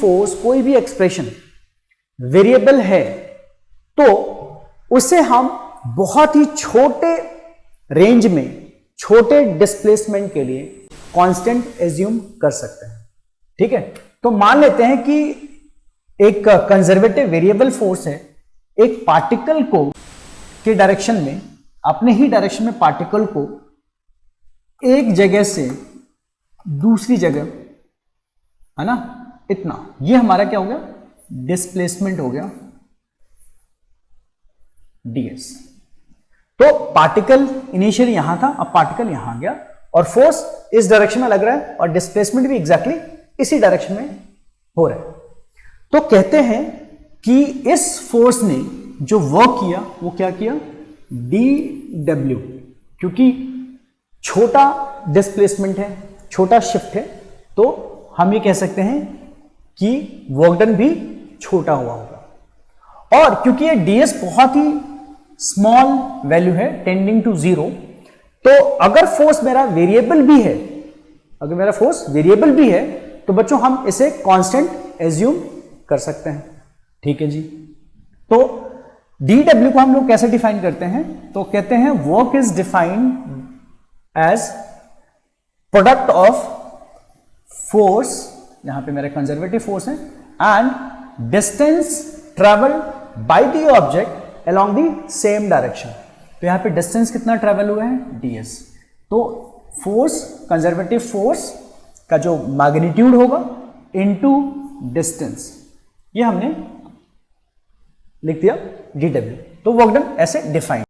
Force, कोई भी expression variable है तो उसे हम बहुत ही छोटे रेंज में, छोटे डिस्प्लेसमेंट के लिए कांस्टेंट एज्यूम कर सकते हैं। ठीक है, तो मान लेते हैं कि एक कंजर्वेटिव वेरिएबल फोर्स है, एक पार्टिकल को के डायरेक्शन में, अपने ही डायरेक्शन में पार्टिकल को एक जगह से दूसरी जगह, है ना, इतना, ये हमारा क्या हो गया, डिस्प्लेसमेंट हो गया ds। तो पार्टिकल इनिशियली यहां था, अब पार्टिकल यहां गया और फोर्स इस डायरेक्शन में लग रहा है और डिस्प्लेसमेंट भी एग्जैक्टली इसी डायरेक्शन में हो रहा है। तो कहते हैं कि इस फोर्स ने जो वर्क किया वो क्या किया, dw, क्योंकि छोटा डिस्प्लेसमेंट है, छोटा शिफ्ट है, तो हम ये कह सकते हैं कि वर्क डन भी छोटा हुआ होगा। और क्योंकि ये ds बहुत ही स्मॉल वैल्यू है, टेंडिंग टू 0, तो अगर फोर्स मेरा वेरिएबल भी है, अगर मेरा फोर्स वेरिएबल भी है तो बच्चों हम इसे कांस्टेंट एज्यूम कर सकते हैं। ठीक है जी। तो dw को हम लोग कैसे डिफाइन करते हैं, तो कहते हैं work is defined as product of force, यहां पे मेरा कंजर्वेटिव फोर्स है, and distance travel by the object along the same direction. तो यहां पे डिस्टेंस कितना ट्रेवल हुआ है, ds। तो फोर्स, कंजर्वेटिव फोर्स का जो मैग्नीट्यूड होगा इनटू डिस्टेंस, ये हमने लिख दिया dw। तो वर्क डन ऐसे डिफाइन